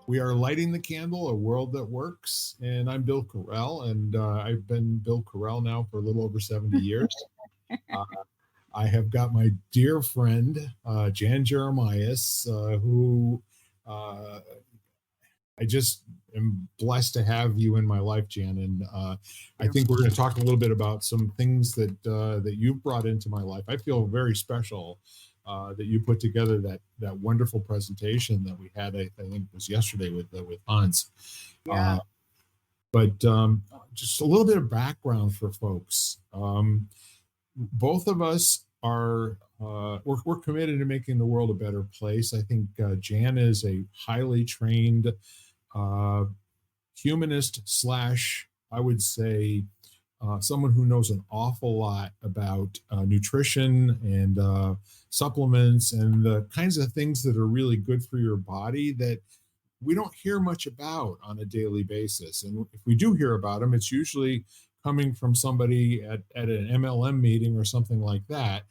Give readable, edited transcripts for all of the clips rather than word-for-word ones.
We are lighting the candle, a world that works. And I'm Bill Correll, and I've been Bill Correll now for a little over 70 years. Uh, I have got my dear friend, Jan Jeremias, who uh, I just am blessed to have you in my life, Jan. And I You. think we're going to talk a little bit about some things that you've brought into my life. I feel very special that you put together that wonderful presentation that we had. I think it was yesterday with Hans. Yeah. Uh, but just a little bit of background for folks. Both of us are we're committed to making the world a better place. I think Jan is a highly trained uh, humanist slash, I would say, someone who knows an awful lot about nutrition and supplements and the kinds of things that are really good for your body that we don't hear much about on a daily basis. And if we do hear about them, it's usually coming from somebody at an MLM meeting or something like that.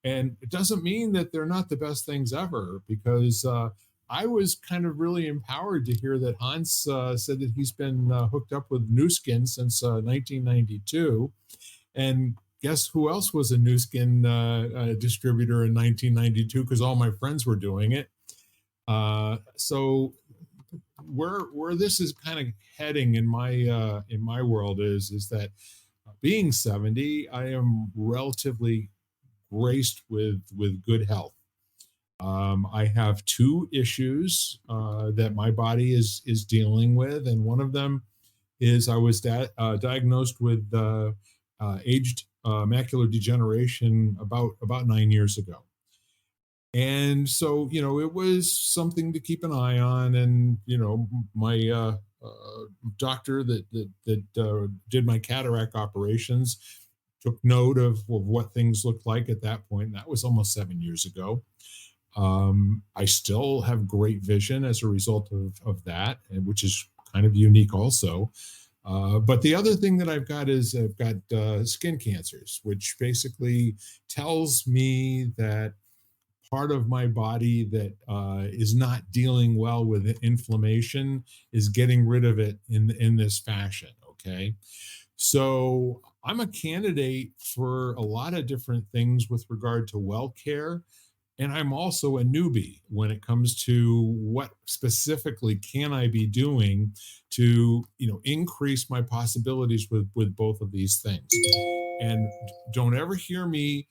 And it doesn't mean that they're not the best things ever, because I was kind of really empowered to hear that Hans said that he's been hooked up with new skin since 1992. And guess who else was a new skin distributor in 1992? Because all my friends were doing it. So where this is kind of heading in my world is that being 70, I am relatively graced with good health. I have two issues that my body is dealing with, and one of them is I was diagnosed with aged macular degeneration about 9 years ago. And so, it was something to keep an eye on. And, my doctor that did my cataract operations took note of what things looked like at that point. And that was almost 7 years ago. I still have great vision as a result of that, and which is kind of unique also. But the other thing that I've got is I've got skin cancers, which basically tells me that part of my body that is not dealing well with inflammation is getting rid of it in this fashion. Okay, so I'm a candidate for a lot of different things with regard to well care, and I'm also a newbie when it comes to what specifically can I be doing to increase my possibilities with both of these things. And don't ever hear me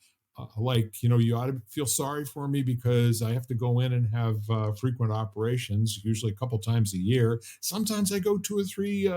like, you ought to feel sorry for me because I have to go in and have frequent operations, usually a couple times a year. Sometimes I go 2 or 3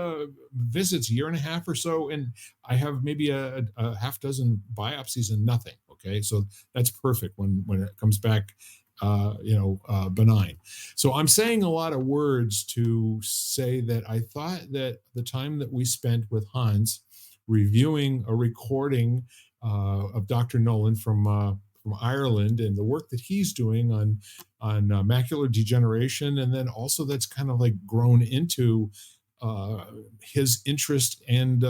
visits, a year and a half or so, and I have maybe a half dozen biopsies and nothing. Okay, so that's perfect when it comes back benign. So I'm saying a lot of words to say that I thought that the time that we spent with Hans reviewing a recording of Dr. Nolan from Ireland and the work that he's doing on macular degeneration, and then also that's kind of like grown into his interest and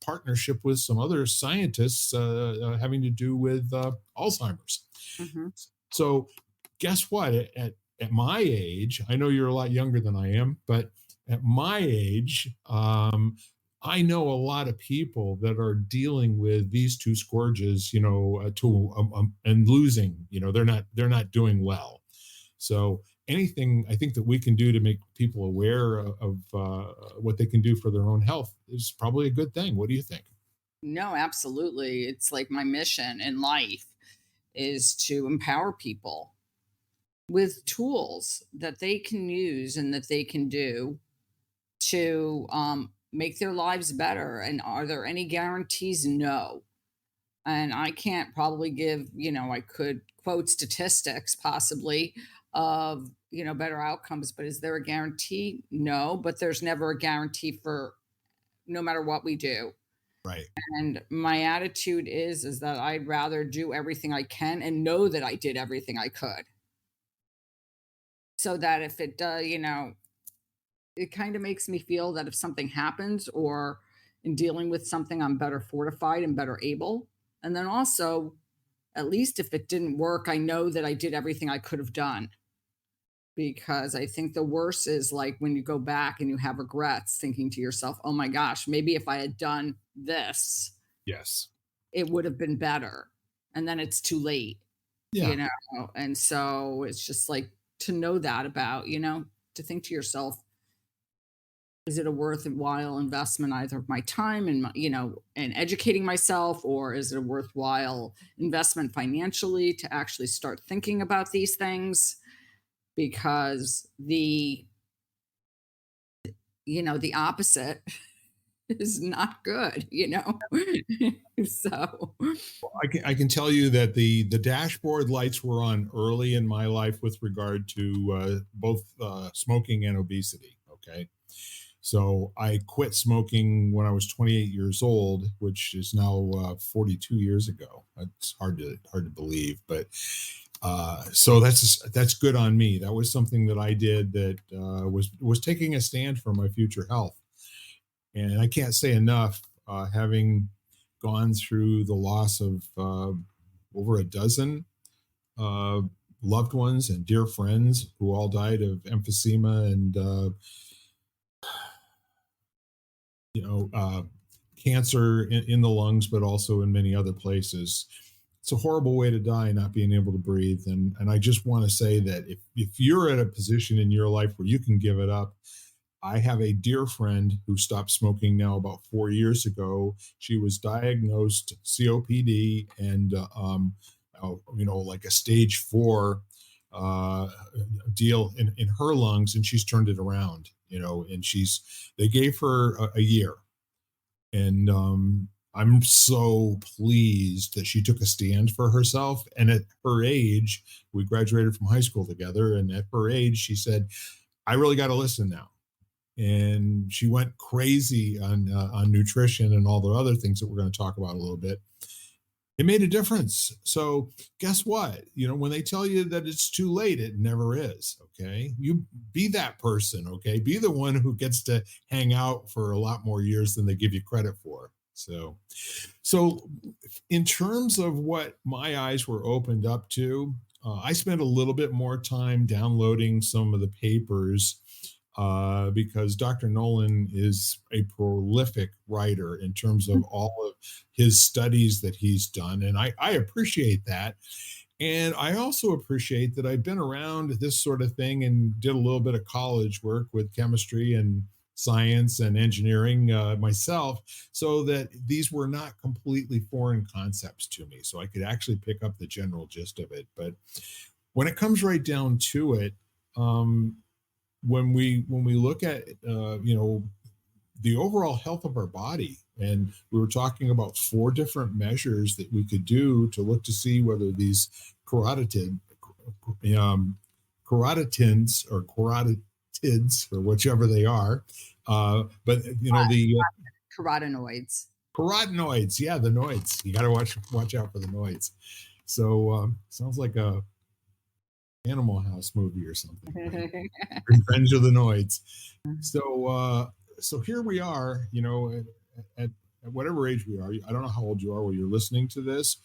partnership with some other scientists having to do with Alzheimer's. Hmm. So, guess what? At my age, I know you're a lot younger than I am, but at my age, I know a lot of people that are dealing with these two scourges, and losing. They're not doing well. So anything I think that we can do to make people aware of what they can do for their own health is probably a good thing. What do you think? No, absolutely. It's like my mission in life is to empower people with tools that they can use and that they can do to make their lives better. And are there any guarantees? No. And I can't probably give, I could quote statistics possibly of, better outcomes, but is there a guarantee? No, but there's never a guarantee for no matter what we do. Right. And my attitude is that I'd rather do everything I can and know that I did everything I could. So that if it does, it kind of makes me feel that if something happens or in dealing with something, I'm better fortified and better able. And then also, at least if it didn't work, I know that I did everything I could have done. because I think the worst is like when you go back and you have regrets, thinking to yourself, oh my gosh, maybe if I had done this, Yes. it would have been better. And then it's too late, you Yeah. know? And so it's just like to know that about, to think to yourself, is it a worthwhile investment either of my time and my, and educating myself, or is it a worthwhile investment financially to actually start thinking about these things? Because the opposite is not good. So, I can tell you that the dashboard lights were on early in my life with regard to both smoking and obesity. Okay, so I quit smoking when I was 28 years old, which is now 42 years ago. It's hard to believe, but so that's good on me. That was something that I did that was taking a stand for my future health. And I can't say enough, having gone through the loss of over a dozen uh, loved ones and dear friends who all died of emphysema and you know uh, cancer in the lungs, but also in many other places. It's a horrible way to die, not being able to breathe. And I just want to say that if you're at a position in your life where you can give it up, I have a dear friend who stopped smoking now about 4 years ago. She was diagnosed COPD and, like a stage four uh, deal in her lungs, and she's turned it around, and they gave her a year. And I'm so pleased that she took a stand for herself. And at her age, we graduated from high school together. And at her age, she said, I really got to listen now. And she went crazy on nutrition and all the other things that we're going to talk about a little bit. It made a difference. So guess what? When they tell you that it's too late, it never is. Okay, you be that person. Okay, be the one who gets to hang out for a lot more years than they give you credit for. So in terms of what my eyes were opened up to, I spent a little bit more time downloading some of the papers because Dr. Nolan is a prolific writer in terms of all of his studies that he's done. And I appreciate that. And I also appreciate that I've been around this sort of thing and did a little bit of college work with chemistry and science and engineering myself, so that these were not completely foreign concepts to me. So I could actually pick up the general gist of it. But when it comes right down to it, um, when we look at the overall health of our body, and we were talking about four different measures that we could do to look to see whether these um, carotidins or carotids or whichever they are, but the carotenoids. carotenoids, yeah, the noids. You got to watch out for the noids. So sounds like a Animal House movie or something. Revenge of the Noids. So here we are, at whatever age we are. I don't know how old you are when you're listening to this,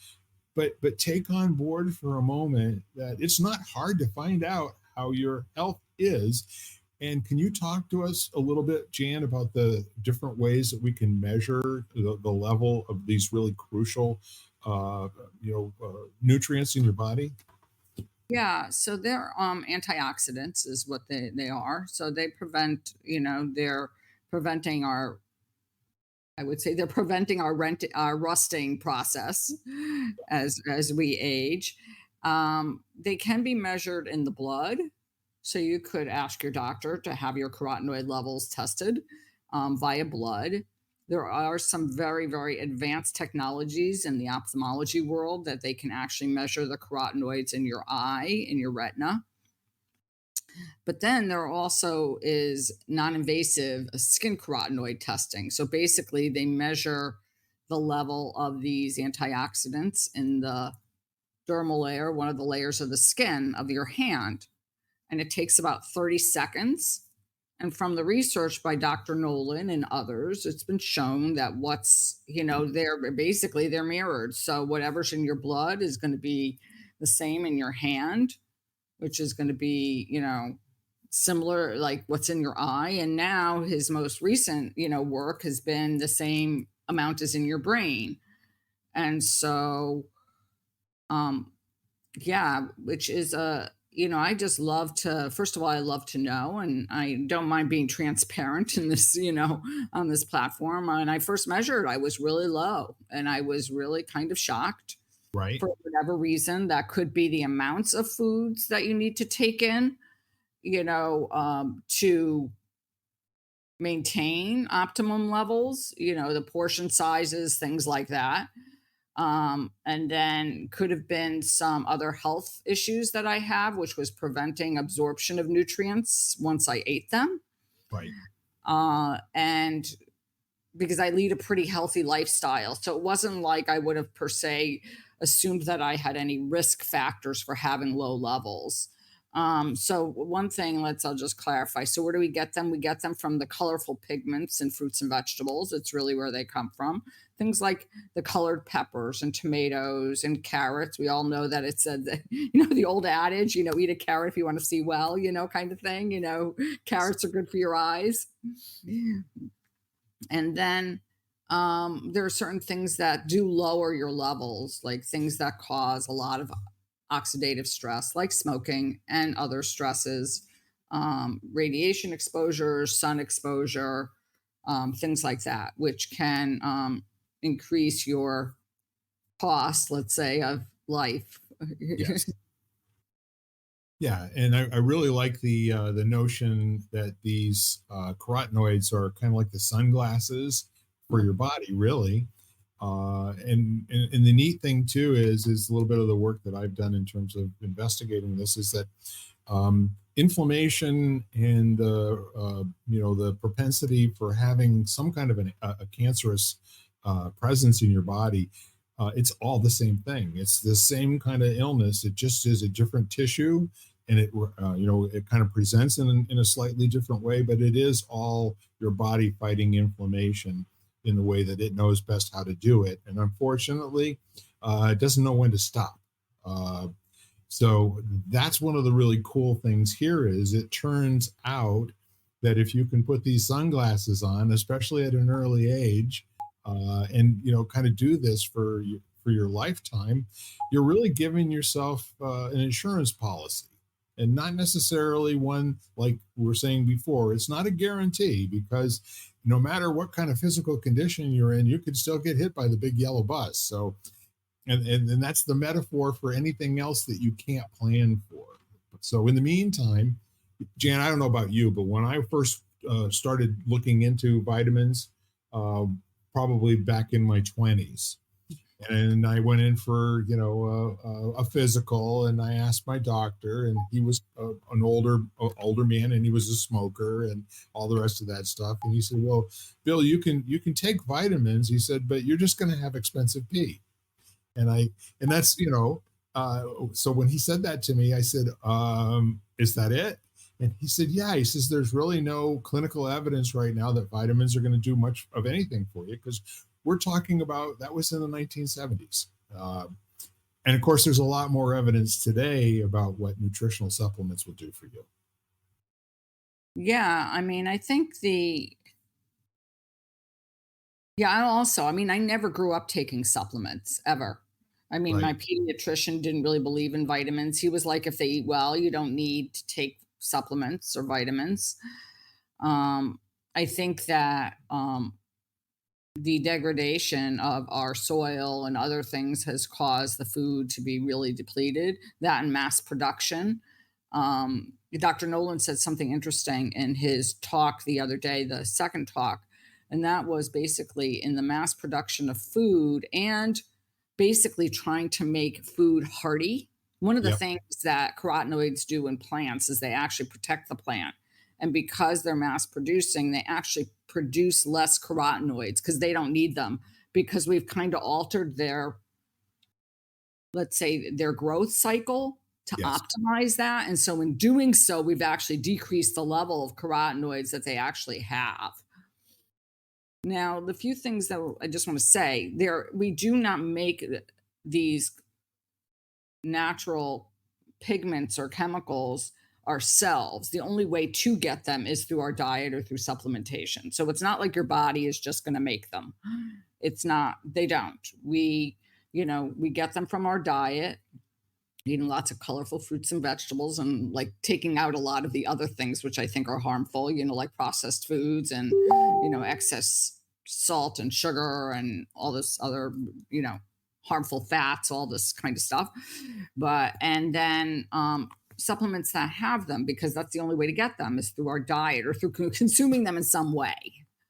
but take on board for a moment that it's not hard to find out how your health is. And can you talk to us a little bit, Jan, about the different ways that we can measure the level of these really crucial, nutrients in your body? Yeah, so they're antioxidants is what they are. So they they're preventing our I would say they're preventing our rusting process as we age. They can be measured in the blood. So you could ask your doctor to have your carotenoid levels tested via blood. There are some very, very advanced technologies in the ophthalmology world that they can actually measure the carotenoids in your eye, in your retina. But then there also is non-invasive skin carotenoid testing. So basically, they measure the level of these antioxidants in the dermal layer, one of the layers of the skin of your hand, and it takes about 30 seconds. And from the research by Dr. Nolan and others, it's been shown that they're mirrored. So whatever's in your blood is going to be the same in your hand. which is going to be, similar like what's in your eye. And now his most recent, work has been the same amount as in your brain. And so, um, yeah, which is I just love to, first of all, I love to know, and I don't mind being transparent in this, on this platform. When I first measured, I was really low and I was really kind of shocked Right. for whatever reason. That could be the amounts of foods that you need to take in, to maintain optimum levels, the portion sizes, things like that. And then could have been some other health issues that I have, which was preventing absorption of nutrients once I ate them. Right. And because I lead a pretty healthy lifestyle. So it wasn't like I would have per se assumed that I had any risk factors for having low levels. So one thing, I'll just clarify. So where do we get them? We get them from the colorful pigments in fruits and vegetables. It's really where they come from. Things like the colored peppers and tomatoes and carrots. We all know that it's the old adage, eat a carrot if you want to see well, kind of thing. Carrots are good for your eyes. And then there are certain things that do lower your levels, like things that cause a lot of oxidative stress, like smoking and other stresses, radiation exposure, sun exposure, things like that, which can increase your cost, let's say, of life. Yes. Yeah, and I really like the notion that these carotenoids are kind of like the sunglasses for your body, really. And the neat thing too is a little bit of the work that I've done in terms of investigating this is that inflammation and the propensity for having some kind of a cancerous presence in your body, it's all the same thing. It's the same kind of illness. It just is a different tissue, and it kind of presents in a slightly different way, but it is all your body fighting inflammation in the way that it knows best how to do it. And unfortunately, it doesn't know when to stop. Uh, so that's one of the really cool things here is it turns out that if you can put these sunglasses on, especially at an early age, and kind of do this for your lifetime, you're really giving yourself an insurance policy, and not necessarily one like we were saying before. It's not a guarantee because no matter what kind of physical condition you're in, you could still get hit by the big yellow bus. So and that's the metaphor for anything else that you can't plan for. So in the meantime, Jan, I don't know about you, but when I first started looking into vitamins, uh, probably back in my 20s, and I went in for a physical, and I asked my doctor, and he was an older man, and he was a smoker, and all the rest of that stuff. And he said, "Well, Bill, you can take vitamins," he said, "but you're just going to have expensive pee." And that's so when he said that to me, I said, "Is that it?" And he said, "Yeah." He says, "There's really no clinical evidence right now that vitamins are going to do much of anything for you because we're talking about that was in the 1970s." And of course, there's a lot more evidence today about what nutritional supplements will do for you. Yeah, I mean, I think I never grew up taking supplements ever. I mean, Right. my pediatrician didn't really believe in vitamins. He was like, if they eat well, you don't need to take supplements or vitamins. Um, I think that the degradation of our soil and other things has caused the food to be really depleted, that and mass production. Dr. Nolan said something interesting in his talk the other day, the second talk, and that was basically in the mass production of food and basically trying to make food hardy. One of the Yep. things that carotenoids do in plants is they actually protect the plant. And because they're mass producing, they actually produce less carotenoids because they don't need them because we've kind of altered their, let's say, their growth cycle to Yes. optimize that. And so in doing so, we've actually decreased the level of carotenoids that they actually have. Now, the few things that I just want to say there, we do not make these natural pigments or chemicals ourselves. The only way to get them is through our diet or through supplementation. So it's not like your body is just going to make them. It's not, they don't. We get them from our diet, eating lots of colorful fruits and vegetables, and like taking out a lot of the other things which I think are harmful, like processed foods and, excess salt and sugar and all this other, harmful fats, all this kind of stuff. And then supplements that have them, because that's the only way to get them is through our diet or through consuming them in some way.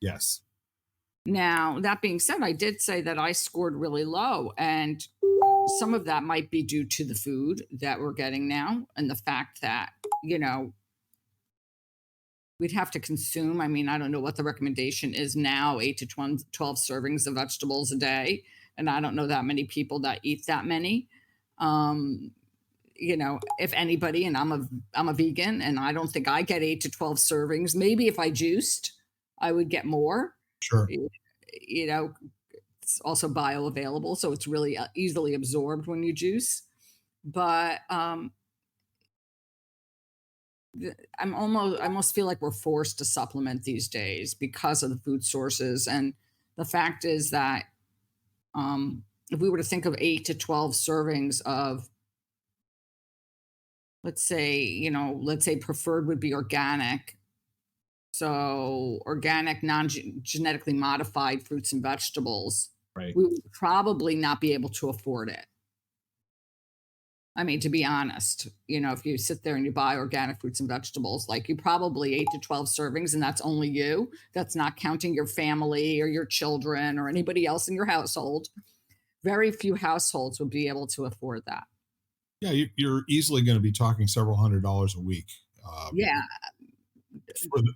Yes. Now, that being said, I did say that I scored really low, and some of that might be due to the food that we're getting now and the fact that, we'd have to consume. I mean, I don't know what the recommendation is now, 8 to 12 servings of vegetables a day. And I don't know that many people that eat that many. If anybody, and I'm a vegan, and I don't think I get 8 to 12 servings. Maybe if I juiced, I would get more. Sure. It's also bioavailable, so it's really easily absorbed when you juice. But I almost feel like we're forced to supplement these days because of the food sources. And the fact is that if we were to think of 8 to 12 servings of, let's say preferred would be organic. So organic, non-genetically modified fruits and vegetables, Right. we would probably not be able to afford it. I mean, to be honest, if you sit there and you buy organic fruits and vegetables, like you probably 8 to 12 servings, and that's only you. That's not counting your family or your children or anybody else in your household. Very few households would be able to afford that. Yeah, you're easily going to be talking several $100s a week. Yeah,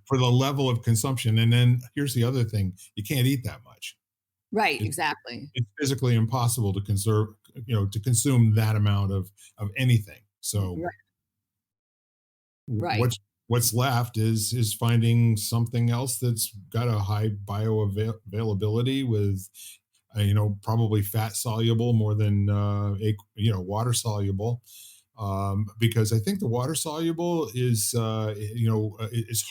For the level of consumption. And then here's the other thing: you can't eat that much. right, It's, exactly. it's physically impossible to to consume that amount of anything. So Right, right. what's left is finding something else that's got a high bioavailability with probably fat soluble more than water soluble, because I think the water soluble is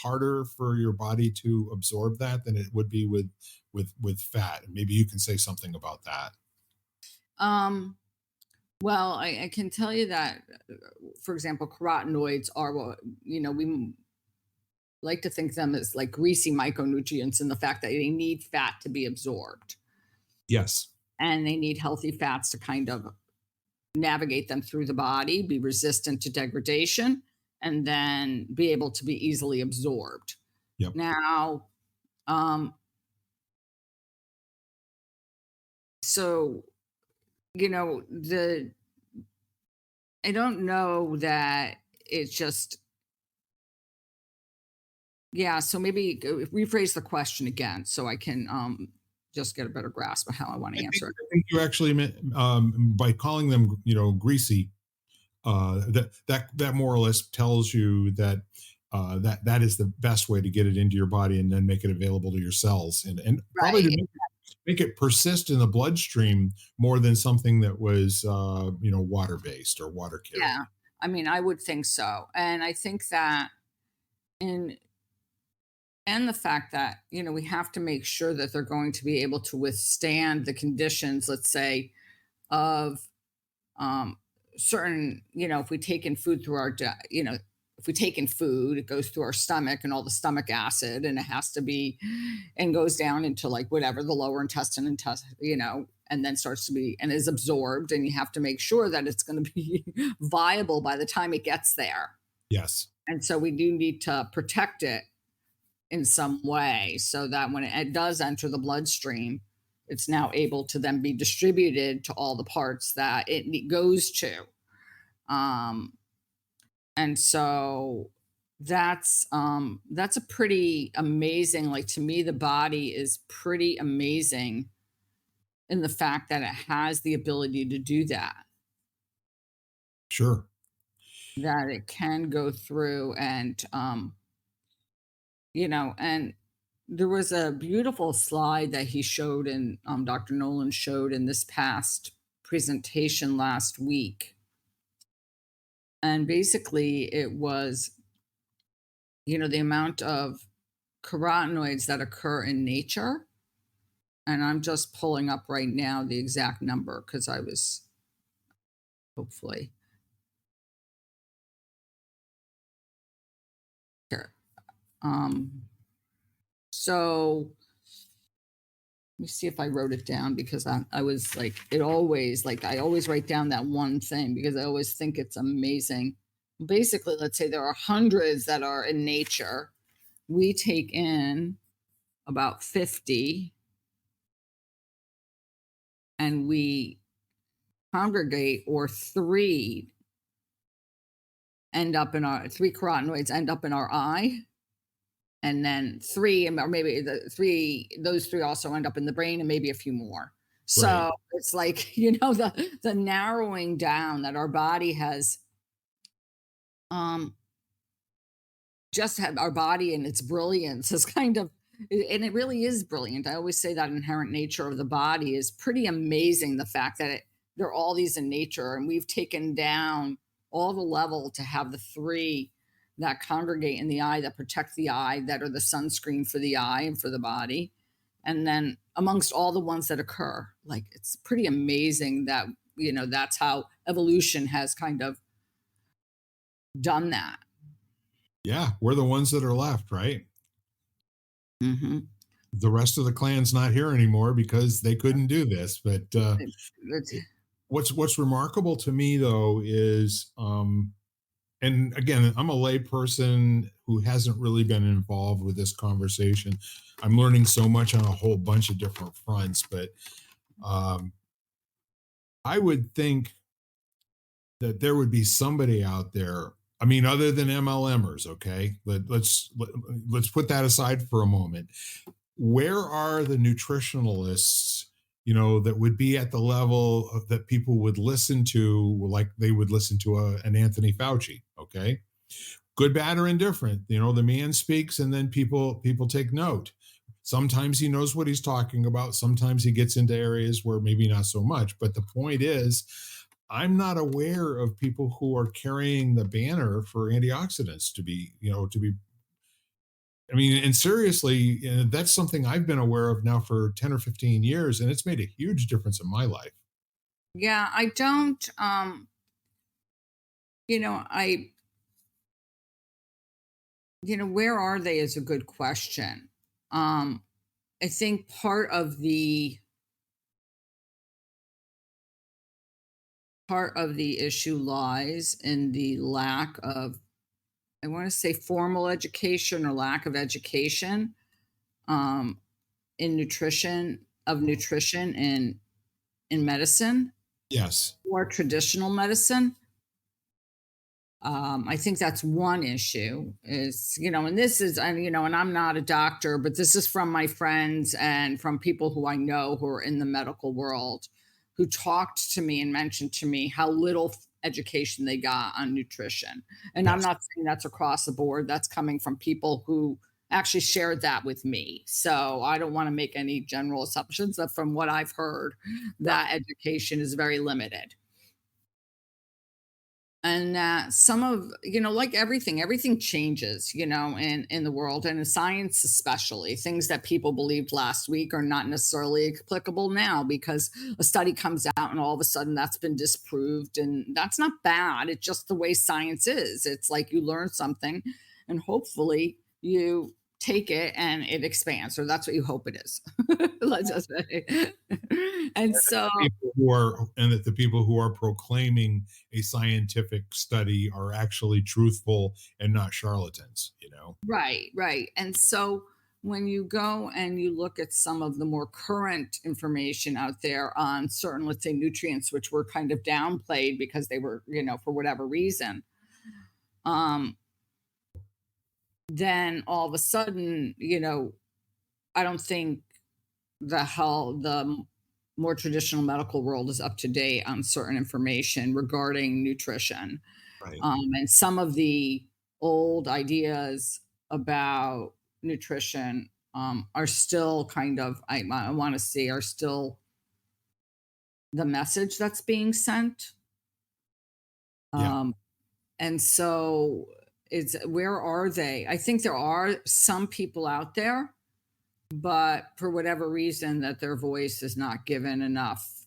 harder for your body to absorb that than it would be with fat. Maybe you can say something about that. Um, well, I can tell you that, for example, carotenoids are what, we like to think them as like greasy micronutrients in the fact that they need fat to be absorbed, Yes. and they need healthy fats to kind of navigate them through the body, be resistant to degradation, and then be able to be easily absorbed. Yep. Now, so the I don't know that it's just, yeah. So maybe rephrase the question again so I can just get a better grasp of how I want to answer it. I think you actually meant, by calling them greasy, that more or less tells you that that is the best way to get it into your body and then make it available to your cells, and probably to Right. make it persist in the bloodstream more than something that was water based or water Yeah. carrying. I mean, I would think so. And I think that in and the fact that, we have to make sure that they're going to be able to withstand the conditions, let's say, of um certain, if we take in food through our if we take in food, it goes through our stomach and all the stomach acid, and it has to be, and goes down into like whatever the lower intestine, and then starts to be and is absorbed, and you have to make sure that it's going to be viable by the time it gets there. Yes. And so we do need to protect it in some way so that when it does enter the bloodstream, it's now able to then be distributed to all the parts that it goes to. Um, and so that's a pretty amazing, like, to me the body is pretty amazing in the fact that it has the ability to do that, Sure. that it can go through and and there was a beautiful slide that he showed, and Dr. Nolan showed in this past presentation last week. And basically, it was, the amount of carotenoids that occur in nature. And I'm just pulling up right now the exact number because I was hopefully here. Um, so let me see if I wrote it down because I was like, I always write down that one thing because I always think it's amazing. Basically, let's say there are hundreds that are in nature. We take in about 50 and we congregate, or three carotenoids end up in our eye, and then three, or maybe those three also end up in the brain, and maybe a few more. Right. So it's like, the narrowing down that our body has, um just have our body and its brilliance is kind of, and it really is brilliant. I always say that inherent nature of the body is pretty amazing. The fact that there are all these in nature, and we've taken down all the level to have the three that congregate in the eye, that protect the eye, that are the sunscreen for the eye and for the body. And then amongst all the ones that occur, like, it's pretty amazing that, that's how evolution has kind of done that. Yeah, we're the ones that are left, right? Hmm. The rest of the clan's not here anymore because they couldn't do this. But what's remarkable to me though is, and again, I'm a lay person who hasn't really been involved with this conversation. I'm learning so much on a whole bunch of different fronts, but um, I would think that there would be somebody out there. I mean, other than MLMers, okay. Let's put that aside for a moment. Where are the nutritionalists, that would be at the level that people would listen to, like they would listen to an Anthony Fauci, okay? Good, bad, or indifferent. The man speaks, and then people take note. Sometimes he knows what he's talking about. Sometimes he gets into areas where maybe not so much. But the point is, I'm not aware of people who are carrying the banner for antioxidants to be. I mean, and seriously, that's something I've been aware of now for 10 or 15 years, and it's made a huge difference in my life. Yeah, I don't, I, where are they is a good question. Um, I think part of the issue lies in the lack of, I want to say, formal education or lack of education, um, in nutrition in medicine, Yes. or traditional medicine. I think that's one issue is, and this is, and I'm not a doctor, but this is from my friends and from people who I know who are in the medical world, who talked to me and mentioned to me how little education they got on nutrition. And I'm Yes. not saying that's across the board. That's coming from people who actually shared that with me. So I don't want to make any general assumptions, but from what I've heard, Yeah. that education is very limited. And some of, like everything changes, in the world, and in science especially. Things that people believed last week are not necessarily applicable now, because a study comes out and all of a sudden that's been disproved, and that's not bad. It's just the way science is. It's like you learn something, and hopefully you take it and it expands, or that's what you hope it is. Let's just say. And so, And that the people who are proclaiming a scientific study are actually truthful and not charlatans. right, right. And so when you go and you look at some of the more current information out there on certain, let's say, nutrients, which were kind of downplayed because they were, for whatever reason, um, then all of a sudden, I don't think the more traditional medical world is up to date on certain information regarding nutrition. Right. And some of the old ideas about nutrition, are still kind of, I want to see, are still the message that's being sent. Yeah. Um, And so it's where are they? I think there are some people out there, but for whatever reason that their voice is not given enough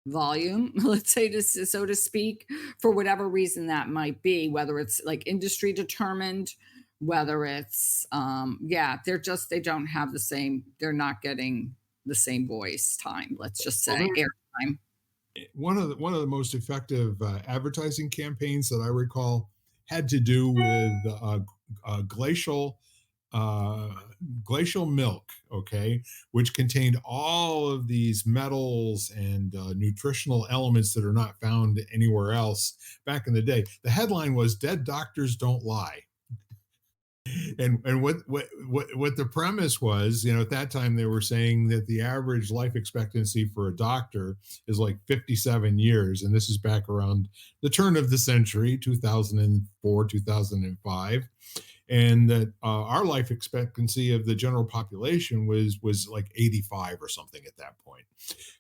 volume, let's say to so to speak, for whatever reason that might be, whether it's like industry determined, whether it's yeah, they don't have the same, they're not getting the same voice time, let's just Well, say airtime. one of the most effective advertising campaigns that I recall had to do with glacial uh, glacial milk, okay, which contained all of these metals and nutritional elements that are not found anywhere else. Back in the day, the headline was "Dead Doctors Don't Lie." And what the premise was, at that time they were saying that the average life expectancy for a doctor is like 57 years, and this is back around the turn of the century, 2004, 2005, and that our life expectancy of the general population was like 85 or something at that point.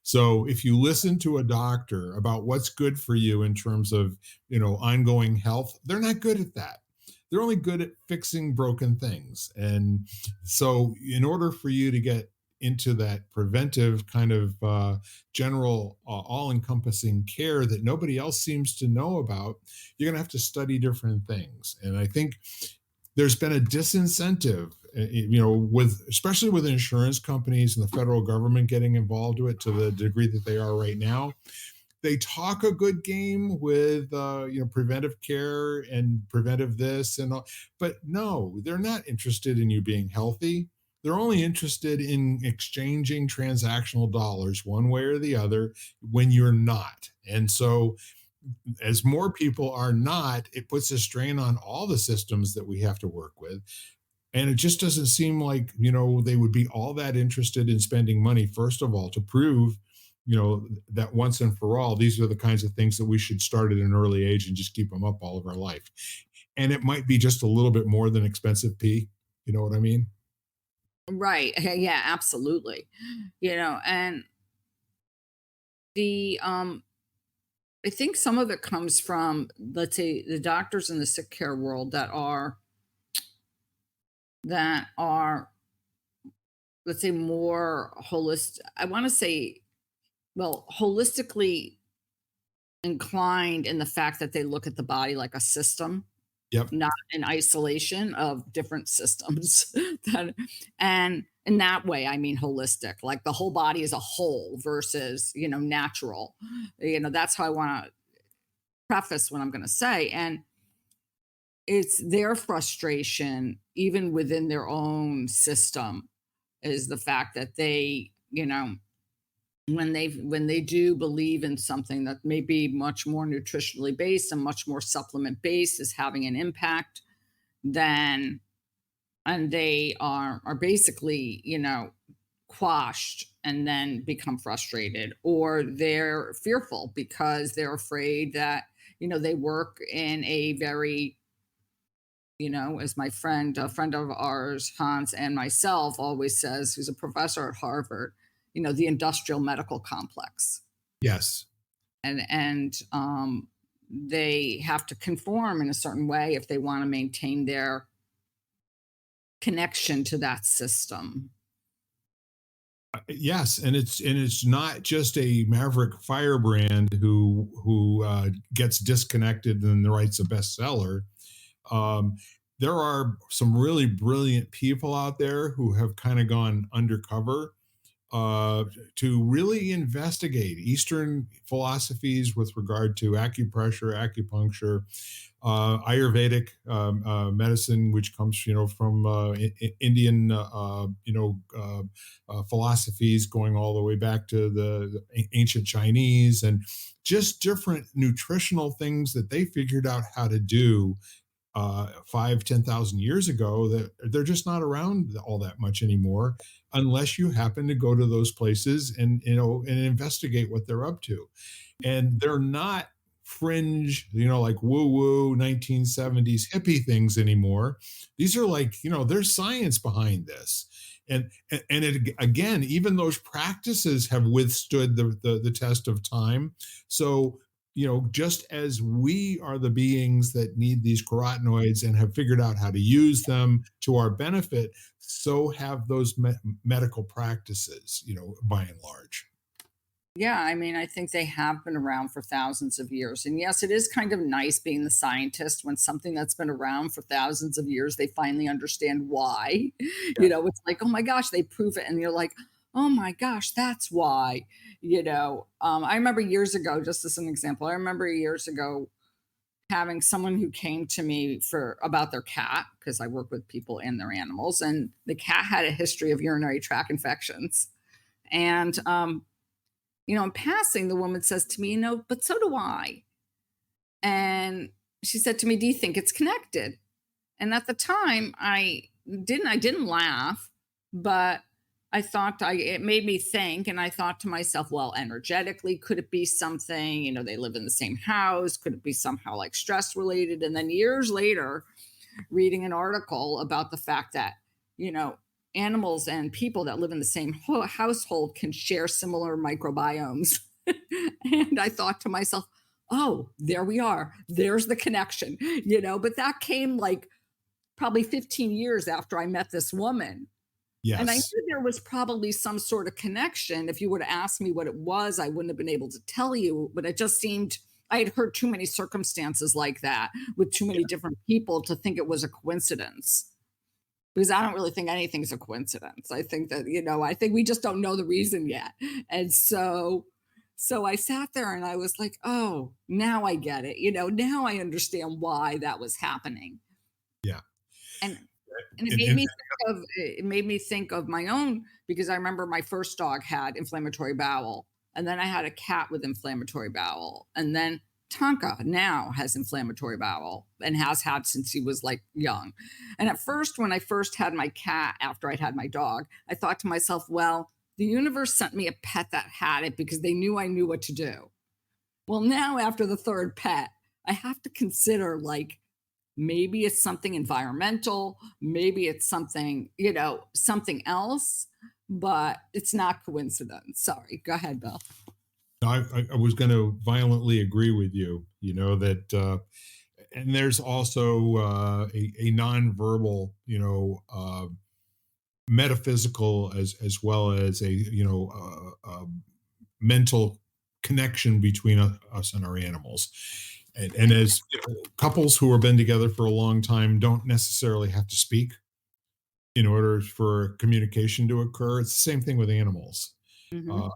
So if you listen to a doctor about what's good for you in terms of ongoing health, they're not good at that. They're only good at fixing broken things. And so in order for you to get into that preventive kind of general all-encompassing care that nobody else seems to know about, you're going to have to study different things. And I think there's been a disincentive, with especially with insurance companies and the federal government getting involved with it to the degree that they are right now. They talk a good game with preventive care and preventive this and all, but no, they're not interested in you being healthy. They're only interested in exchanging transactional dollars one way or the other when you're not. And so as more people are not, it puts a strain on all the systems that we have to work with. And it just doesn't seem like, they would be all that interested in spending money, first of all, to prove, that once and for all, these are the kinds of things that we should start at an early age and just keep them up all of our life. And it might be just a little bit more than expensive pee. You know what I mean? Right. Yeah, absolutely. And the I think some of it comes from, let's say, the doctors in the sick care world that are, let's say, more holistic. I want to say, well, holistically inclined in the fact that they look at the body like a system, Yep. not in isolation of different systems. that, and in that way, I mean holistic, like the whole body as a whole versus, natural. That's how I want to preface what I'm going to say. And it's their frustration, even within their own system, is the fact that they, when they do believe in something that may be much more nutritionally based and much more supplement based is having an impact, then and they are basically, quashed and then become frustrated, or they're fearful because they're afraid that, they work in a very, as my friend, a friend of ours, Hans, and myself always says, who's a professor at Harvard, the industrial medical complex. Yes. And they have to conform in a certain way if they want to maintain their connection to that system. Yes, and it's not just a maverick firebrand who gets disconnected and writes a bestseller. Um, there are some really brilliant people out there who have kind of gone undercover to really investigate Eastern philosophies with regard to acupressure, acupuncture, Ayurvedic medicine, which comes, from Indian, philosophies going all the way back to the ancient Chinese, and just different nutritional things that they figured out how to do 5, 10,000 years ago, that they're just not around all that much anymore, unless you happen to go to those places and and investigate what they're up to. And they're not fringe, like woo woo 1970s hippie things anymore. These are like, there's science behind this. And it, again, even those practices have withstood the test of time. So just as we are the beings that need these carotenoids and have figured out how to use them to our benefit, so have those medical practices, by and large. Yeah, I mean, I think they have been around for thousands of years. And yes, it is kind of nice being the scientist when something that's been around for thousands of years, they finally understand why. It's like, oh my gosh, they prove it. And you're like, oh my gosh, that's why. I remember years ago, just as an example, I remember years ago having someone who came to me for about their cat because I work with people and their animals, and the cat had a history of urinary tract infections. And in passing, the woman says to me, but so do I. And she said to me, do you think it's connected? And at the time, I didn't laugh, but it made me think. And I thought to myself, well, energetically, could it be something? They live in the same house. Could it be somehow like stress related? And then years later, reading an article about the fact that, you know, animals and people that live in the same household can share similar microbiomes. And I thought to myself, oh, there we are. There's the connection, but that came like probably 15 years after I met this woman. And I Yes. knew there was probably some sort of connection. If you were to ask me what it was, I wouldn't have been able to tell you, but it just seemed I had heard too many circumstances like that with too many different people to think it was a coincidence. Because I don't really think anything's a coincidence. I think that, I think we just don't know the reason yet. And so I sat there and I was like, "Oh, now I get it. Now I understand why that was happening." Yeah. And and And, and it made me think of my own because I remember my first dog had inflammatory bowel, and then I had a cat with inflammatory bowel, and then Tonka now has inflammatory bowel and has had since he was like young. And at first, when I first had my cat after I'd had my dog, I thought to myself, well, the universe sent me a pet that had it because they knew I knew what to do. Well, now after the third pet, I have to consider like maybe it's something environmental, maybe it's something, something else, but it's not coincidence. Sorry. Go ahead, Bill. I was going to violently agree with you, that, and there's also a nonverbal, metaphysical as well as a, mental connection between us and our animals. And as couples who have been together for a long time don't necessarily have to speak in order for communication to occur. It's the same thing with animals. Hmm. Uh,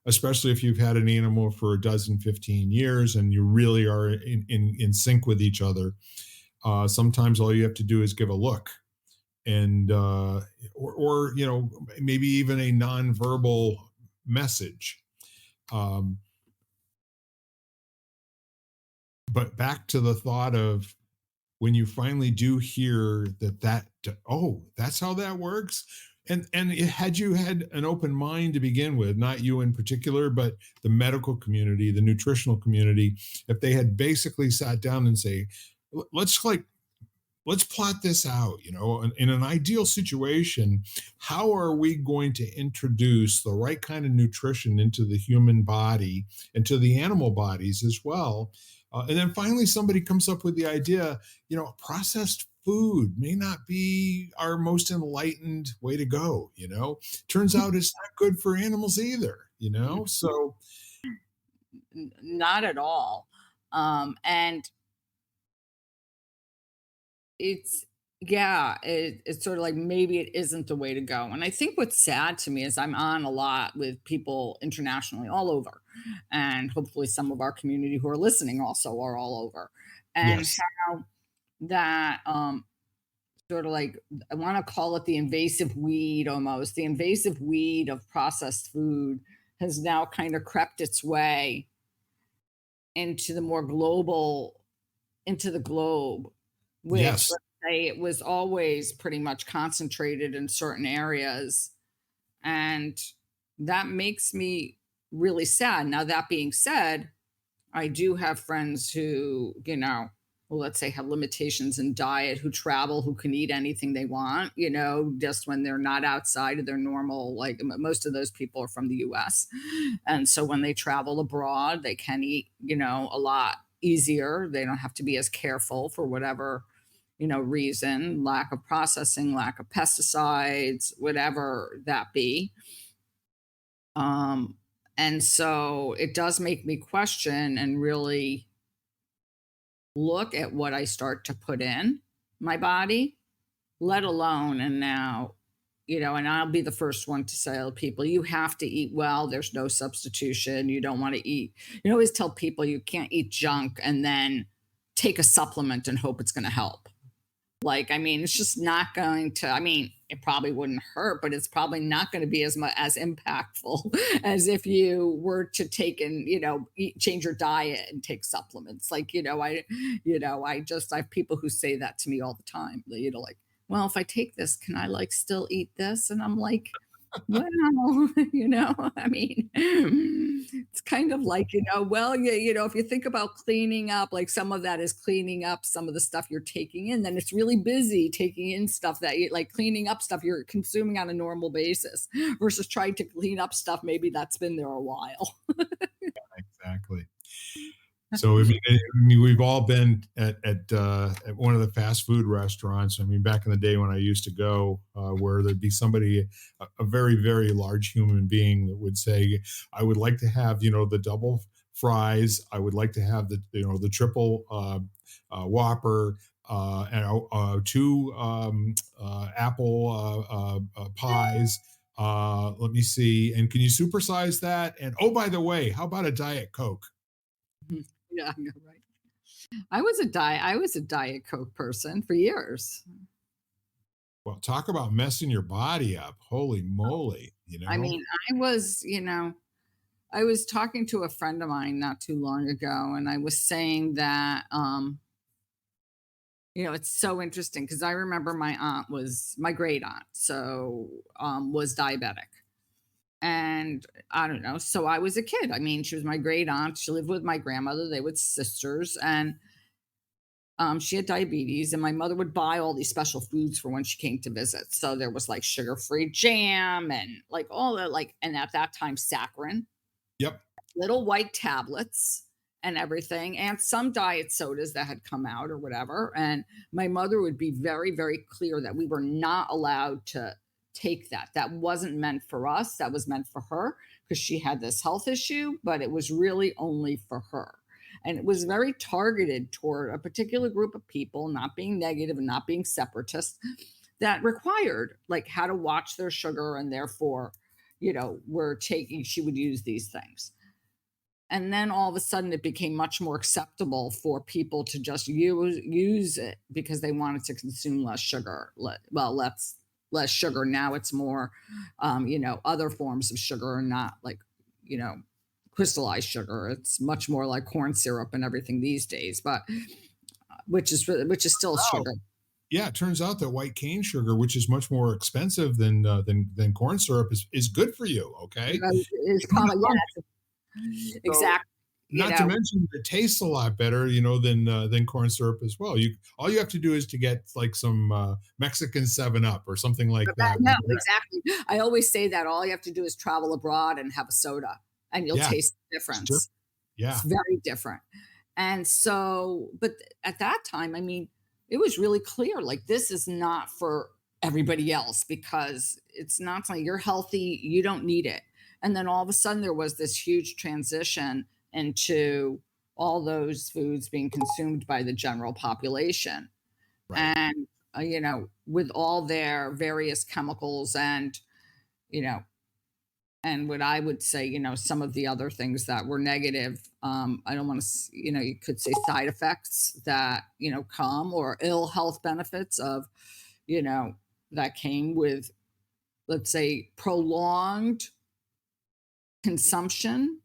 Especially if you've had an animal for a dozen, 15 years and you really are in sync with each other. Sometimes all you have to do is give a look and, or, maybe even a nonverbal message. Um, but back to the thought of when you finally do hear oh, that's how that works. And had you had an open mind to begin with, not you in particular, but the medical community, the nutritional community, if they had basically sat down and say, let's like let's plot this out, in an ideal situation, how are we going to introduce the right kind of nutrition into the human body and to the animal bodies as well. And then finally somebody comes up with the idea, processed food may not be our most enlightened way to go. Turns out it's not good for animals either. So Not at all. And it's yeah, it's sort of like maybe it isn't the way to go. And I think what's sad to me is I'm on a lot with people internationally all over, and hopefully some of our community who are listening also are all over, and yes. how that sort of like I want to call it the invasive weed almost. The invasive weed of processed food has now kind of crept its way into the more global into the globe, which Yes. let's say it was always pretty much concentrated in certain areas. And that makes me really sad. Now, that being said, I do have friends who, well, let's say have limitations in diet, who travel, who can eat anything they want, just when they're not outside of their normal, like most of those people are from the US. And so when they travel abroad, they can eat, a lot easier. They don't have to be as careful for whatever, reason, lack of processing, lack of pesticides, whatever that be. Um, and so it does make me question and really look at what I start to put in my body, let alone, and now, and I'll be the first one to say to people, you have to eat well. There's no substitution. You don't want to eat. You always tell people you can't eat junk and then take a supplement and hope it's going to help. Like, I mean, it's just not going to, I mean, it probably wouldn't hurt, but it's probably not going to be as much as impactful as if you were to take and, change your diet and take supplements. Like, I have people who say that to me all the time. Like, well, if I take this, can I like still eat this? And I'm like, well, I mean, it's kind of like, well, if you think about cleaning up, like some of that is cleaning up some of the stuff you're taking in, then it's really busy taking in stuff that you like cleaning up stuff you're consuming on a normal basis versus trying to clean up stuff maybe that's been there a while. Exactly. So I mean, we've all been at one of the fast food restaurants. I mean, back in the day when I used to go, where there'd be somebody, a very very large human being, that would say, "I would like to have the double fries. I would like to have the triple Whopper." And two apple pies. Let me see. And can you supersize that? And oh, by the way, how about a Diet Coke? Yeah, you're right. I was a Diet Coke person for years. Well, talk about messing your body up. Holy moly, I mean, I was talking to a friend of mine not too long ago, and I was saying that, it's so interesting because I remember my great aunt, so was diabetic. And I don't know. So I was a kid. I mean, she was my great aunt. She lived with my grandmother. They were sisters, and she had diabetes. And my mother would buy all these special foods for when she came to visit. So there was like sugar-free jam and like all that, like, and at that time, saccharin, Yep. little white tablets and everything, and some diet sodas that had come out or whatever. And my mother would be very, very clear that we were not allowed to take that. That wasn't meant for us. That was meant for her because she had this health issue, but it was really only for her. And it was very targeted toward a particular group of people, not being negative and not being separatist, that required like how to watch their sugar and therefore, she would use these things. And then all of a sudden it became much more acceptable for people to just use it because they wanted to consume less sugar. Less sugar. Now it's more other forms of sugar, and not like you know crystallized sugar. It's much more like corn syrup and everything these days, but which is still Wow. sugar. Yeah, it turns out that white cane sugar, which is much more expensive than corn syrup, is good for you. Okay. It's probably, So, exactly. you not to know mention it tastes a lot better, than corn syrup as well. You All you have to do is to get like some Mexican 7 Up or something like that. No, exactly. I always say that all you have to do is travel abroad and have a soda, and you'll Yeah, taste the sure. difference. It's Yeah, very different. And so, but at that time, I mean, it was really clear like this is not for everybody else because it's not like you're healthy, you don't need it. And then all of a sudden, there was this huge transition into all those foods being consumed by the general population. right. And, with all their various chemicals you know, and what I would say, some of the other things that were negative, I don't want to, you could say side effects that, come, or ill health benefits of, you know, that came with, let's say, prolonged consumption,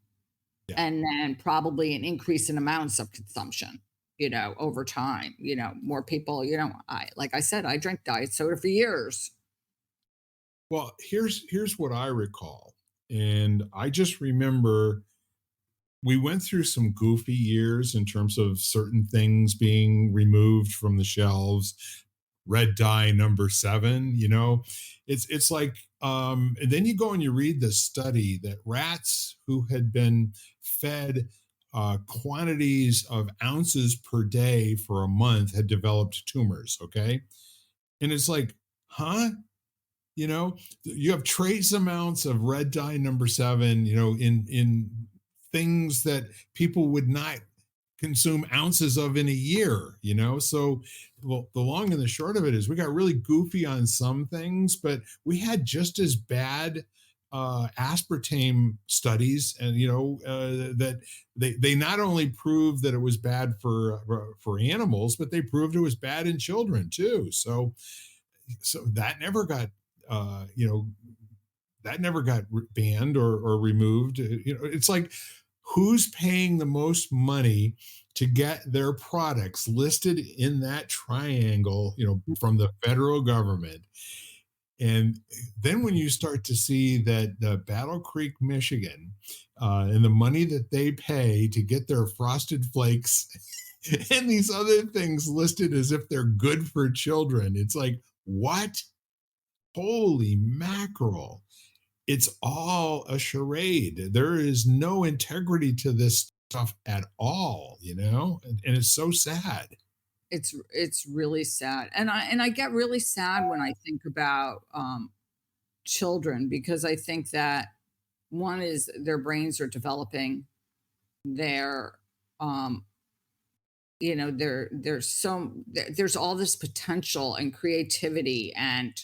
Yeah. and then probably an increase in amounts of consumption, over time, more people, like I said, I drank diet soda for years. Well, here's what I recall, and I just remember we went through some goofy years in terms of certain things being removed from the shelves. Red dye number 7, it's like, and then you go and you read this study that rats who had been fed quantities of ounces per day for a month had developed tumors. Okay. And it's like, huh? You have trace amounts of red dye number 7, in things that people would not consume ounces of in a year. So, well, the long and the short of it is we got really goofy on some things, but we had just as bad aspartame studies, and that they not only proved that it was bad for animals, but they proved it was bad in children too. So that never got uh you know that never got banned or removed. It's like, who's paying the most money to get their products listed in that triangle, from the federal government. And then when you start to see that Battle Creek, Michigan, and the money that they pay to get their frosted flakes and these other things listed as if they're good for children, it's like, what? Holy mackerel. It's all a charade. There is no integrity to this stuff at all, and it's so sad. It's really sad, and I get really sad when I think about children, because I think that one is their brains are developing. They're um, there's all this potential and creativity and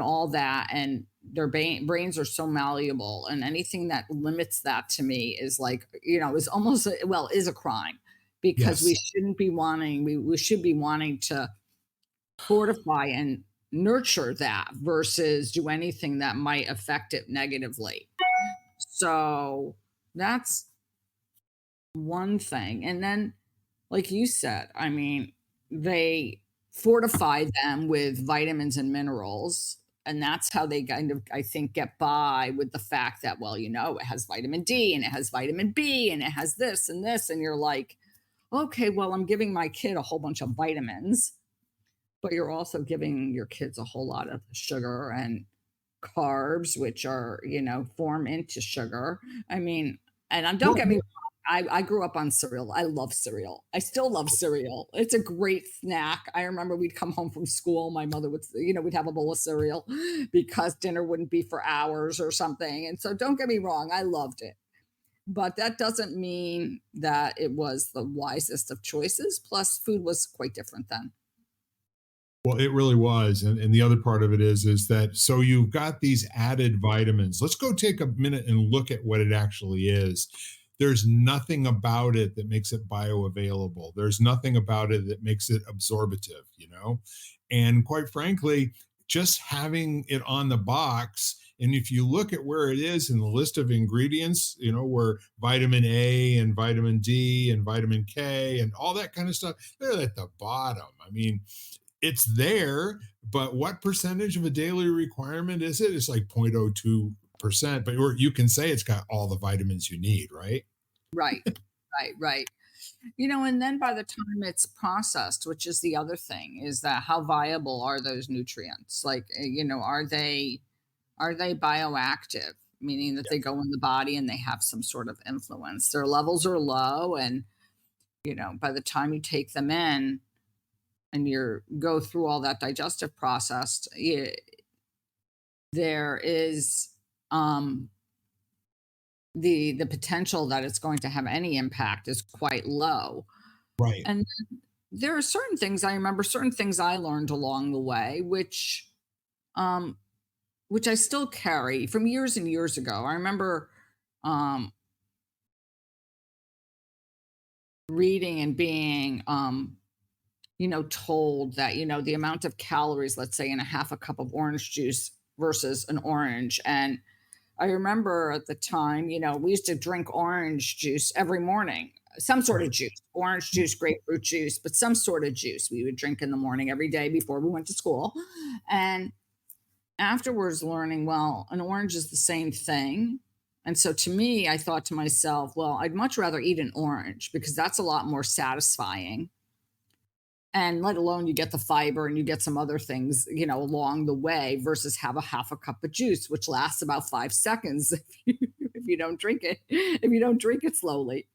all that, and their brains are so malleable, and anything that limits that to me is like, is almost well, is a crime, because we Yes. shouldn't be wanting we should be wanting to fortify and nurture that versus do anything that might affect it negatively. So that's one thing. And then, like you said, I mean, they fortify them with vitamins and minerals. And that's how they kind of, I think, get by with the fact that, well, it has vitamin D and it has vitamin B and it has this and this. And you're like, okay, well, I'm giving my kid a whole bunch of vitamins, but you're also giving your kids a whole lot of sugar and carbs, which are, form into sugar. I mean, and don't Well, get me wrong, I grew up on cereal. I love cereal. I still love cereal. It's a great snack. I remember we'd come home from school. My mother would, we'd have a bowl of cereal because dinner wouldn't be for hours or something. And so don't get me wrong, I loved it. But that doesn't mean that it was the wisest of choices. Plus, food was quite different then. Well, it really was. And the other part of it is that, so you've got these added vitamins. Let's go take a minute and look at what it actually is. There's nothing about it that makes it bioavailable. There's nothing about it that makes it absorbative. And quite frankly, just having it on the box, and if you look at where it is in the list of ingredients, where vitamin A and vitamin D and vitamin K and all that kind of stuff, they're at the bottom. I mean, it's there, but what percentage of a daily requirement is it? It's like 0.02%, but you can say it's got all the vitamins you need, right? Right, right. And then by the time it's processed, which is the other thing, is that how viable are those nutrients? Like, are they bioactive, meaning that they go in the body and they have some sort of influence? Their levels are low, and by the time you take them in and you go through all that digestive process, there is the potential that it's going to have any impact is quite low. Right. And there are certain things I remember, certain things I learned along the way, um, which I still carry from years and years ago. I remember um, reading and being, told that, the amount of calories, let's say, in a half a cup of orange juice versus an orange. And I remember at the time, we used to drink orange juice every morning, some sort of Right. juice, orange juice, grapefruit juice, but some sort of juice we would drink in the morning every day before we went to school. And afterwards, learning, well, an orange is the same thing. And so to me, I thought to myself, well, I'd much rather eat an orange because that's a lot more satisfying. And let alone you get the fiber and you get some other things, along the way versus have a half a cup of juice, which lasts about 5 seconds if you don't drink it, if you don't drink it slowly.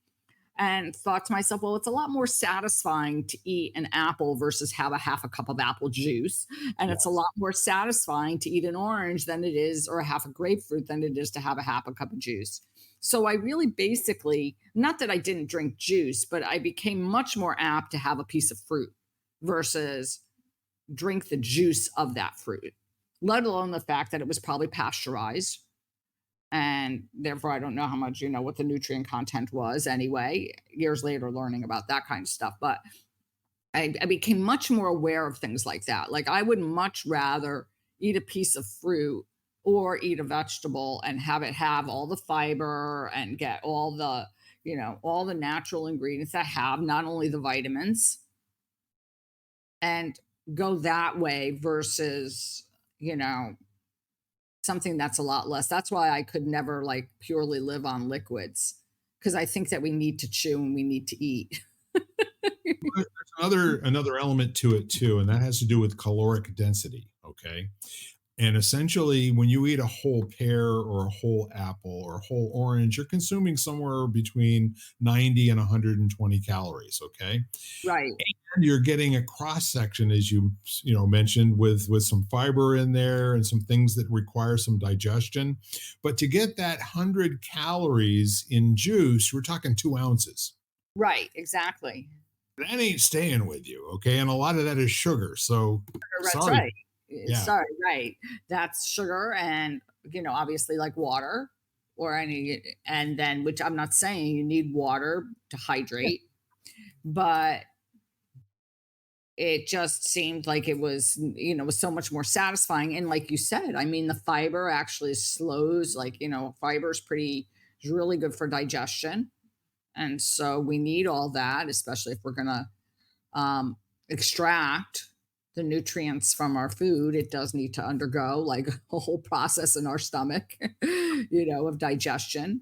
And thought to myself, well, it's a lot more satisfying to eat an apple versus have a half a cup of apple juice. And it's a lot more satisfying to eat an orange than it is, or a half a grapefruit than it is to have a half a cup of juice. So I really basically, not that I didn't drink juice, but I became much more apt to have a piece of fruit versus drink the juice of that fruit, let alone the fact that it was probably pasteurized, and therefore I don't know how much, what the nutrient content was anyway, years later learning about that kind of stuff. But I became much more aware of things like that. Like I would much rather eat a piece of fruit or eat a vegetable and have it have all the fiber and get all the natural ingredients that have not only the vitamins, and go that way versus, you know, something that's a lot less. That's why I could never like purely live on liquids, because I think that we need to chew and we need to eat. There's another element to it too, and that has to do with caloric density. Okay. And essentially, when you eat a whole pear or a whole apple or a whole orange, you're consuming somewhere between 90 and 120 calories. Okay. Right. And you're getting a cross section, as mentioned, with some fiber in there and some things that require some digestion. But to get that 100 calories in juice, we're talking 2 ounces. Right. Exactly. That ain't staying with you. Okay. And a lot of that is sugar. So That's sorry. right. Yeah. Sorry. Right. That's sugar and, obviously like water or and then, which I'm not saying you need water to hydrate, but it just seemed like it was, was so much more satisfying. And like you said, I mean, the fiber actually slows, like, fiber is really good for digestion. And so we need all that, especially if we're going to extract the nutrients from our food. It does need to undergo like a whole process in our stomach, of digestion.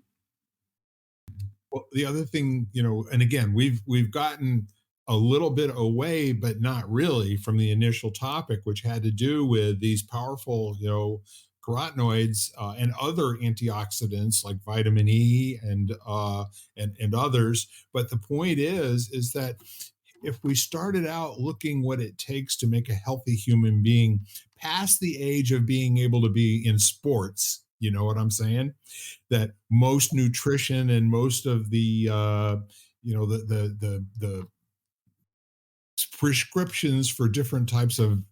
Well, the other thing, and again, we've gotten a little bit away, but not really, from the initial topic, which had to do with these powerful, carotenoids and other antioxidants like vitamin E and others. But the point is that if we started out looking what it takes to make a healthy human being past the age of being able to be in sports, you know what I'm saying? That most nutrition and most of the the prescriptions for different types of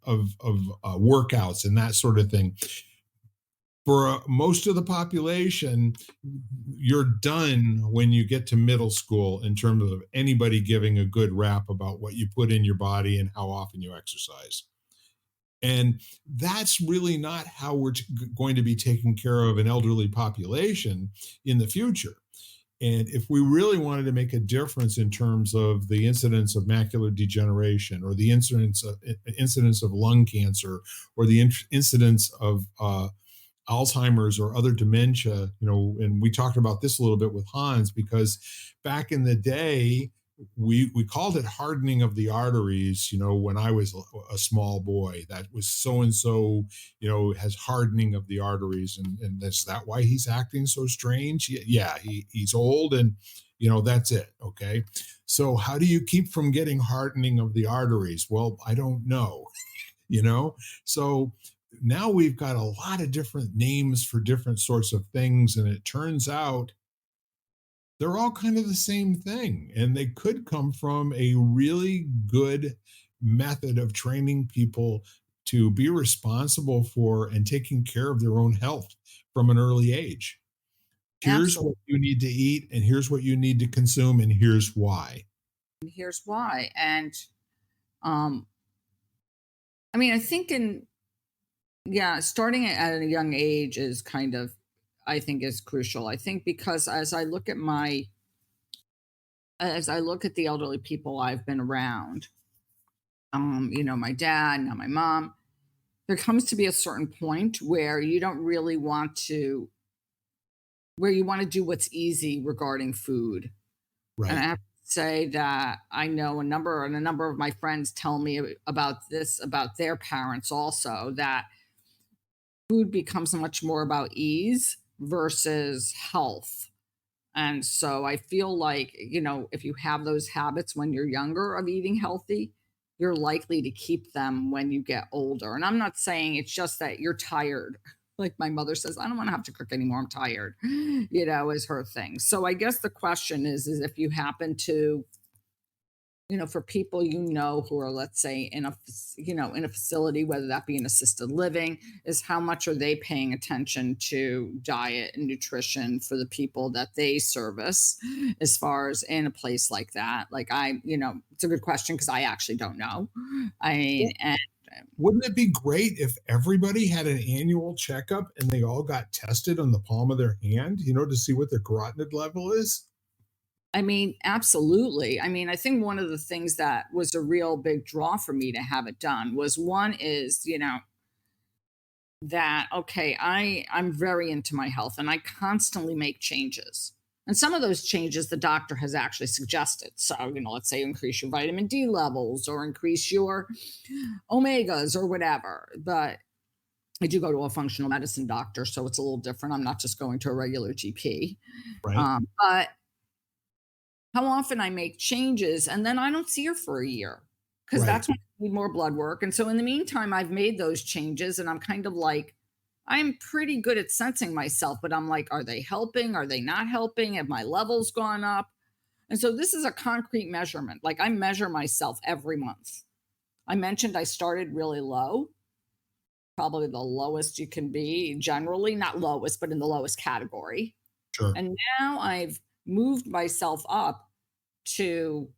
workouts and that sort of thing, for most of the population, you're done when you get to middle school in terms of anybody giving a good rap about what you put in your body and how often you exercise. And that's really not how we're going to be taking care of an elderly population in the future. And if we really wanted to make a difference in terms of the incidence of macular degeneration, or the incidence of lung cancer, or the incidence of Alzheimer's or other dementia, and we talked about this a little bit with Hans, because back in the day, we called it hardening of the arteries. When I was a small boy, that was so and so, has hardening of the arteries, and is that why he's acting so strange? Yeah, he's old, and that's it. Okay, so how do you keep from getting hardening of the arteries? Well, I don't know. So now we've got a lot of different names for different sorts of things, and it turns out they're all kind of the same thing, and they could come from a really good method of training people to be responsible for and taking care of their own health from an early age. Here's Absolutely. what you need to eat, and here's what you need to consume, and here's why. Here's why. And um, I mean, I think yeah, starting at a young age is kind of, I think, is crucial. I think because as I look at the elderly people I've been around, my dad, now my mom, there comes to be a certain point where you don't really want to where you want to do what's easy regarding food. And I Right. have to say that I know a number of my friends tell me about this, about their parents also, that food becomes much more about ease versus health. And so I feel like, if you have those habits when you're younger of eating healthy, you're likely to keep them when you get older. And I'm not saying it's just that you're tired. Like my mother says, I don't want to have to cook anymore. I'm tired, is her thing. So I guess the question is if you happen to, for people who are, let's say, in a facility, whether that be in assisted living, is how much are they paying attention to diet and nutrition for the people that they service, as far as in a place like that. Like it's a good question because I actually don't know. I mean, and Wouldn't it be great if everybody had an annual checkup and they all got tested on the palm of their hand, to see what their carotid level is? I mean, absolutely. I mean, I think one of the things that was a real big draw for me to have it done was one is, that okay, I'm very into my health and I constantly make changes. And some of those changes the doctor has actually suggested. So, let's say increase your vitamin D levels or increase your omegas or whatever. But I do go to a functional medicine doctor, so it's a little different. I'm not just going to a regular GP. Right. But how often I make changes and then I don't see her for a year because Right. that's when I need more blood work. And so in the meantime, I've made those changes and I'm kind of like, I'm pretty good at sensing myself, but I'm like, are they helping? Are they not helping? Have my levels gone up? And so this is a concrete measurement. Like I measure myself every month. I mentioned I started really low, probably the lowest you can be generally, not lowest, but in the lowest category. Sure. And now I've moved myself up to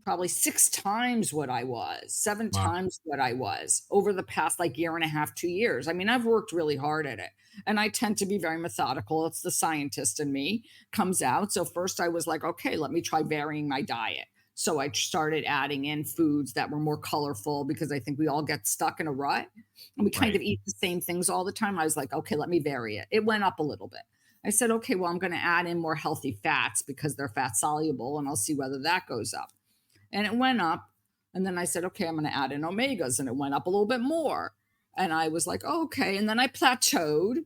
probably 6 times what I was, 7 Wow. times what I was over the past, like, year and a half, 2 years. I mean, I've worked really hard at it, and I tend to be very methodical. It's the scientist in me comes out. So first I was like, "Okay, let me try varying my diet." So I started adding in foods that were more colorful because I think we all get stuck in a rut, and we kind Right. of eat the same things all the time. I was like, "Okay, let me vary it." It went up a little bit. I said, "Okay, well, I'm gonna add in more healthy fats because they're fat soluble, and I'll see whether that goes up." And it went up. And then I said, okay, I'm going to add in omegas. And it went up a little bit more. And I was like, oh, okay. And then I plateaued.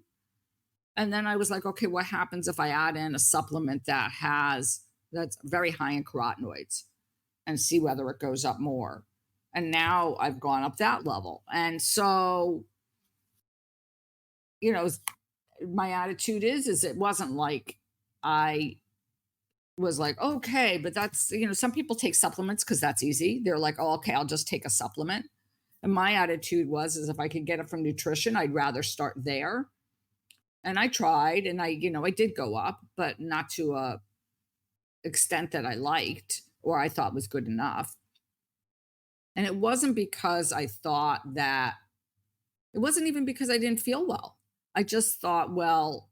And then I was like, okay, what happens if I add in a supplement that's very high in carotenoids and see whether it goes up more? And now I've gone up that level. And so, you know, my attitude is it wasn't like I was like, okay, but that's, some people take supplements because that's easy. They're like, oh, okay, I'll just take a supplement. And my attitude is if I could get it from nutrition, I'd rather start there. And I tried and I did go up, but not to a extent that I liked or I thought was good enough. And it wasn't because I thought that it wasn't even because I didn't feel well. I just thought, well,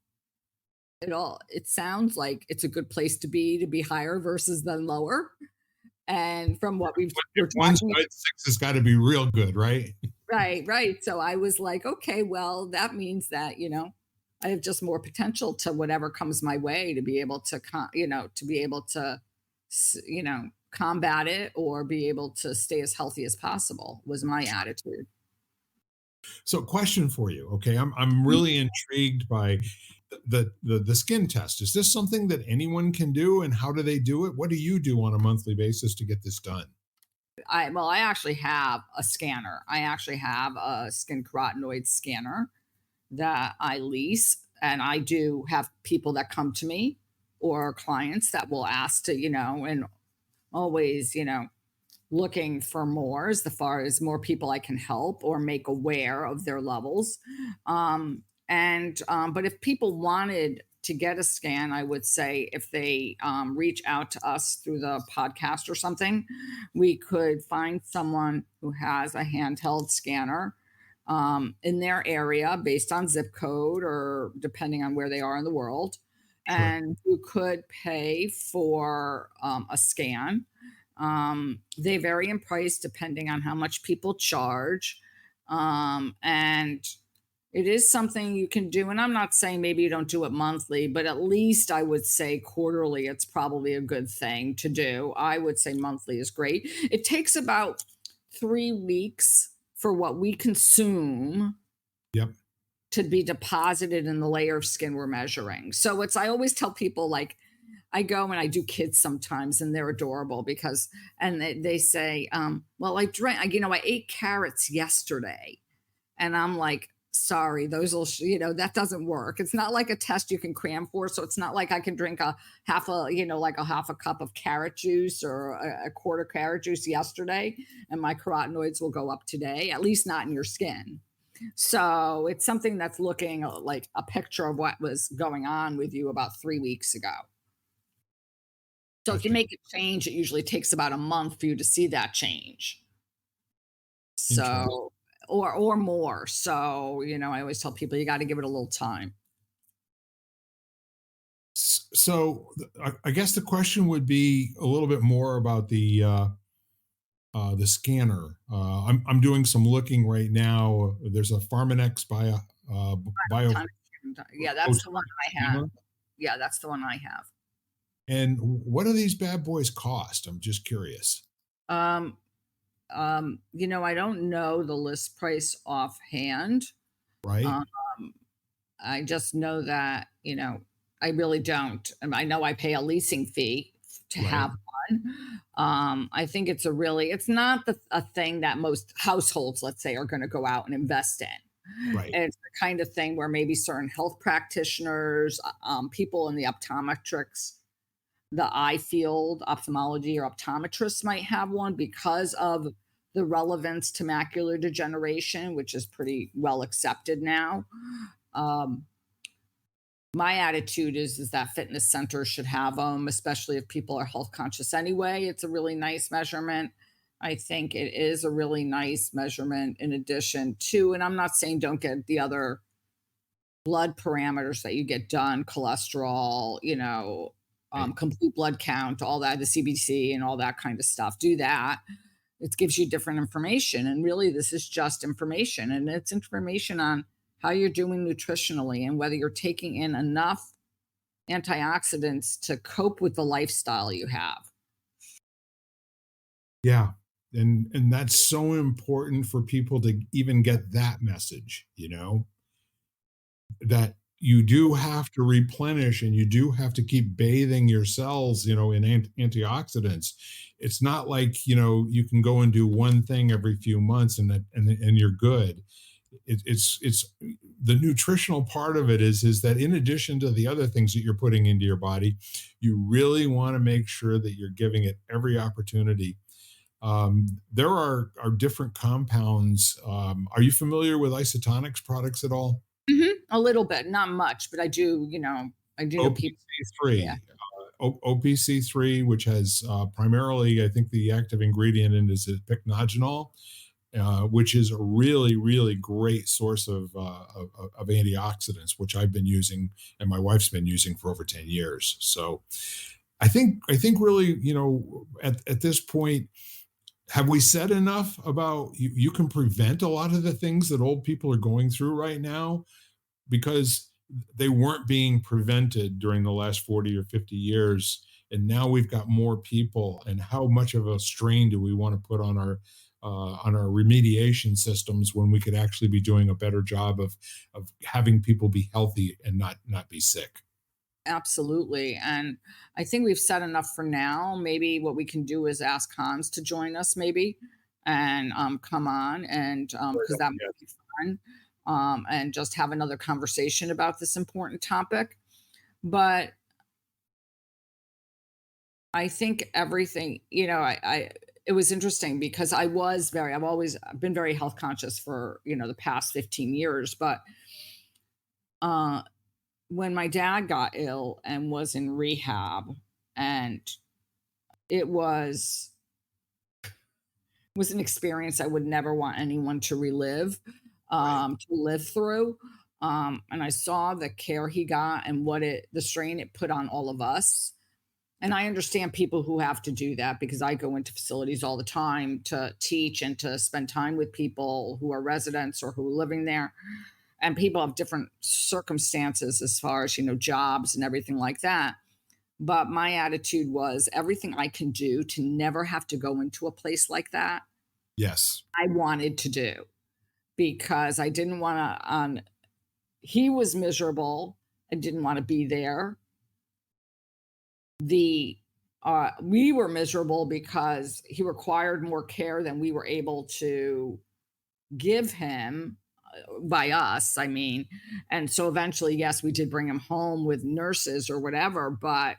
it sounds like it's a good place to be higher versus than lower. And from what If we're one talking. side six has got to be real good, right? Right, right. So I was like, okay, well, that means that, I have just more potential to whatever comes my way to be able to, to be able to, combat it or be able to stay as healthy as possible was my attitude. So, question for you. Okay, I'm really intrigued by the skin test. Is this something that anyone can do, and how do they do it? What do you do on a monthly basis to get this done? I actually have a scanner. I actually have a skin carotenoid scanner that I lease, and I do have people that come to me or clients that will ask to, and always, looking for more as far as more people I can help or make aware of their levels. But if people wanted to get a scan, I would say if they reach out to us through the podcast or something, we could find someone who has a handheld scanner in their area based on zip code or depending on where they are in the world. Sure. And you could pay for a scan. They vary in price depending on how much people charge. And It is something you can do, and I'm not saying maybe you don't do it monthly, but at least I would say quarterly, it's probably a good thing to do. I would say monthly is great. It takes about 3 weeks for what we consume Yep. to be deposited in the layer of skin we're measuring. So it's I always tell people, like, I go and I do kids sometimes, and they're adorable because and they say, "Well, I drank, I ate carrots yesterday." And I'm like, sorry, those will, that doesn't work. It's not like a test you can cram for. So it's not like I can drink a half a, like a half a cup of carrot juice or a quarter carrot juice yesterday, and my carotenoids will go up today, at least not in your skin. So it's something that's looking like a picture of what was going on with you about 3 weeks ago. So if you Gotcha. make a change, it usually takes about a month for you to see that change. Interesting. So or more. So, I always tell people you gotta give it a little time. So I guess the question would be a little bit more about the scanner. I'm doing some looking right now. There's a Pharmanex bio Yeah, that's the one photonic I have. scanner. Yeah, that's the one I have. And what do these bad boys cost? I'm just curious. Um, I don't know the list price offhand. Right. Um, I just know that, I really don't. I know I pay a leasing fee to Right. have one. I think it's not a thing that most households, let's say, are going to go out and invest in. Right. It's the kind of thing where maybe certain health practitioners, people in the optometrics, the eye field, ophthalmology or optometrists might have one because of the relevance to macular degeneration, which is pretty well accepted now. Um, my attitude is that fitness centers should have them, especially if people are health conscious anyway. It's a really nice measurement. I think it is a really nice measurement in addition to, and I'm not saying don't get the other blood parameters that you get done, cholesterol, Right. complete blood count, all that, the CBC and all that kind of stuff. Do that. It gives you different information. And really, this is just information. And it's information on how you're doing nutritionally and whether you're taking in enough antioxidants to cope with the lifestyle you have. Yeah. And that's so important for people to even get that message, that you do have to replenish and you do have to keep bathing your cells, in antioxidants. It's not like, you can go and do one thing every few months and you're good. It's the nutritional part of it is that in addition to the other things that you're putting into your body, you really want to make sure that you're giving it every opportunity. There are different compounds. Are you familiar with isotonics products at all? A little bit, not much, but I do know people. Yeah. OPC3, OPC3, which has primarily, I think the active ingredient in it is pycnogenol, which is a really, really great source of antioxidants, which I've been using and my wife's been using for over 10 years. So I think really, at this point, have we said enough about you can prevent a lot of the things that old people are going through right now because they weren't being prevented during the last 40 or 50 years, and now we've got more people, and how much of a strain do we want to put on our remediation systems when we could actually be doing a better job of having people be healthy and not be sick. Absolutely. And I think we've said enough for now. Maybe what we can do is ask Hans to join us, maybe, and come on, and because that Yeah. might be fun, and just have another conversation about this important topic. But I think everything, it was interesting because I've been very health conscious for, the past 15 years. But uh, when my dad got ill and was in rehab, and it was an experience I would never want anyone to relive, Right. to live through. And I saw the care he got and the strain it put on all of us. And I understand people who have to do that because I go into facilities all the time to teach and to spend time with people who are residents or who are living there. and people have different circumstances as far as, jobs and everything like that. But my attitude was everything I can do to never have to go into a place like that, Yes. I wanted to do because I didn't want to, he was miserable. I didn't want to be there. The We were miserable because he required more care than we were able to give him, by us, I mean. And so eventually, yes, we did bring him home with nurses or whatever, but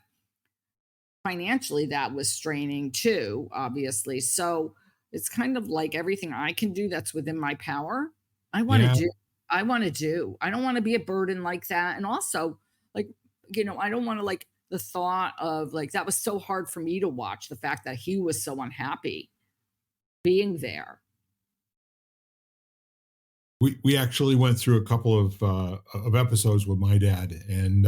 financially that was straining too, obviously. So it's kind of like everything I can do that's within my power, I want to Yeah. do. I want to do. I don't want to be a burden like that. And also, like, I don't want to, like, the thought of, like, that was so hard for me to watch, the fact that he was so unhappy being there. We actually went through a couple of episodes with my dad, and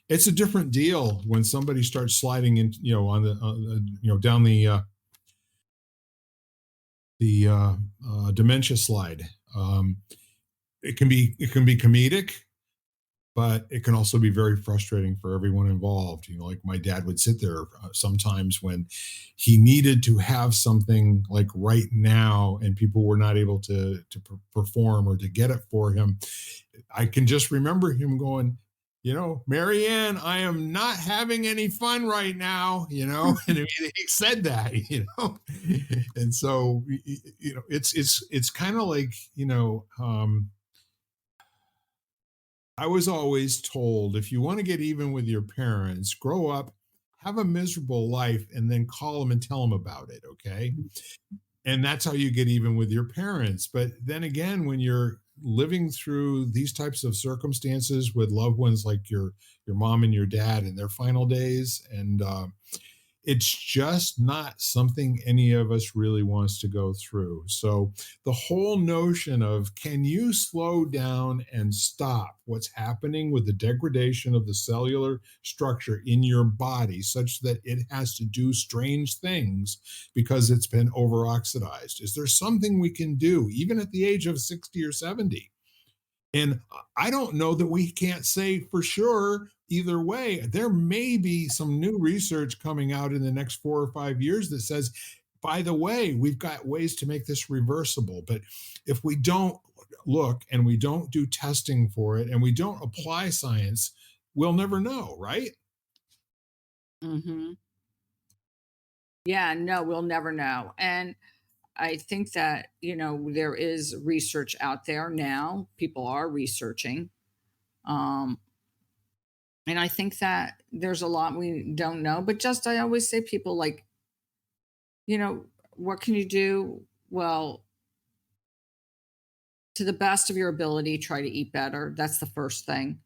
it's a different deal when somebody starts sliding in, on the down the dementia slide. Um, it can be comedic, but it can also be very frustrating for everyone involved. Like my dad would sit there sometimes when he needed to have something like right now, and people were not able to perform or to get it for him. I can just remember him going, Marianne, I am not having any fun right now, and he said that, and so it's kind of like, I was always told, if you want to get even with your parents, grow up, have a miserable life, and then call them and tell them about it. Okay. And that's how you get even with your parents. But then again, when you're living through these types of circumstances with loved ones like your mom and your dad in their final days, and it's just not something any of us really wants to go through. So the whole notion of, can you slow down and stop what's happening with the degradation of the cellular structure in your body such that it has to do strange things because it's been overoxidized? Is there something we can do even at the age of 60 or 70? And I don't know that we can't say for sure either way. There may be some new research coming out in the next 4 or 5 years that says, by the way, we've got ways to make this reversible. But if we don't look and we don't do testing for it and we don't apply science, we'll never know, right? Hmm. Yeah, no, we'll never know. And I think that, there is research out there now. People are researching. Um, and I think that there's a lot we don't know. But just, I always say, people, like, what can you do? Well, to the best of your ability, try to eat better. That's the first thing.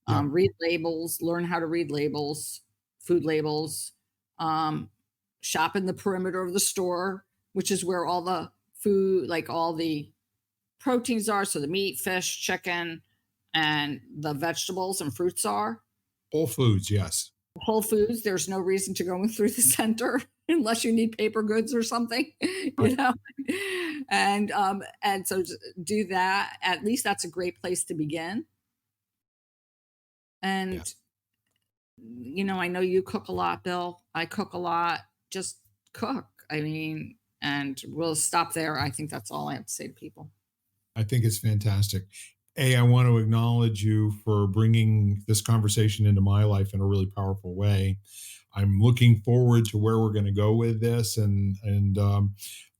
Yeah. Read labels, learn how to read labels, food labels, um, shop in the perimeter of the store, which is where all the food, like all the proteins are. So the meat, fish, chicken, and the vegetables and fruits are. Whole Foods, yes. Whole Foods, there's no reason to go through the center unless you need paper goods or something, you Right. know. And so do that. At least that's a great place to begin. Yeah. And I know you cook a lot, Bill. I cook a lot. Just cook. I mean, and we'll stop there. I think that's all I have to say to people. I think it's fantastic. A, I want to acknowledge you for bringing this conversation into my life in a really powerful way. I'm looking forward to where we're going to go with this, and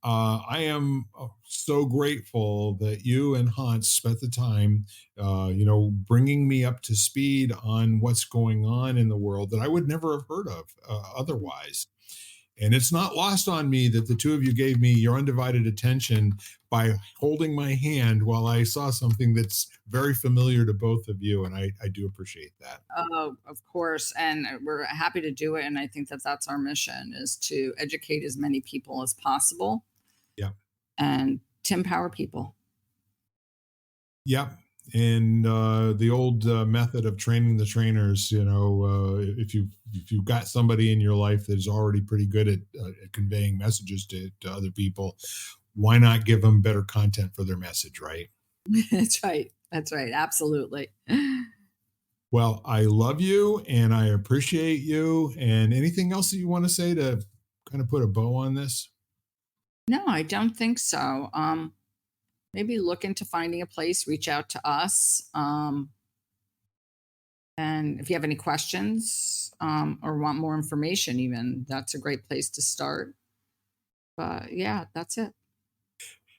I am so grateful that you and Hans spent the time, bringing me up to speed on what's going on in the world that I would never have heard of otherwise. And it's not lost on me that the two of you gave me your undivided attention by holding my hand while I saw something that's very familiar to both of you. And I do appreciate that. Oh, of course. And we're happy to do it. And I think that that's our mission, is to educate as many people as possible Yeah. and to empower people. Yeah. And the old method of training the trainers, if you've got somebody in your life that is already pretty good at conveying messages to other people, why not give them better content for their message, right? That's right. That's right. Absolutely. Well, I love you and I appreciate you. And anything else that you want to say to kind of put a bow on this? No, I don't think so. Maybe look into finding a place, reach out to us. And if you have any questions, or want more information, even, that's a great place to start. But yeah, that's it.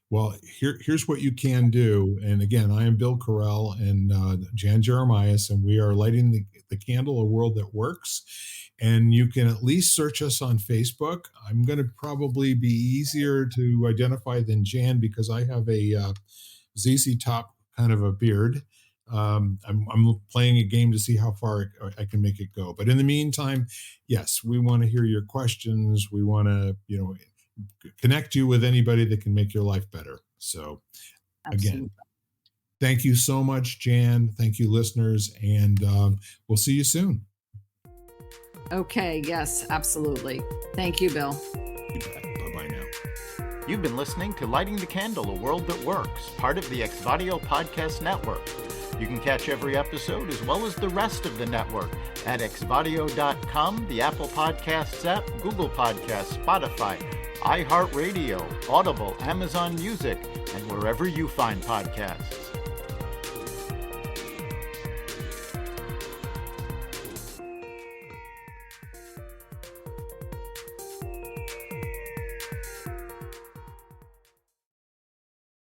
Well, here's what you can do. And again, I am Bill Correll and Jan Jeremias, and we are lighting the candle, a world that works. And you can at least search us on Facebook. I'm going to probably be easier to identify than Jan because I have a ZZ Top kind of a beard. I'm playing a game to see how far I can make it go. But in the meantime, yes, we want to hear your questions. We want to, connect you with anybody that can make your life better. So again, Absolutely. thank you so much, Jan. Thank you, listeners. And we'll see you soon. Okay. Yes, absolutely. Thank you, Bill. You bet. Bye-bye now. You've been listening to Lighting the Candle, a World That Works, part of the Exvadio Podcast Network. You can catch every episode as well as the rest of the network at exvadio.com, the Apple Podcasts app, Google Podcasts, Spotify, iHeartRadio, Audible, Amazon Music, and wherever you find podcasts.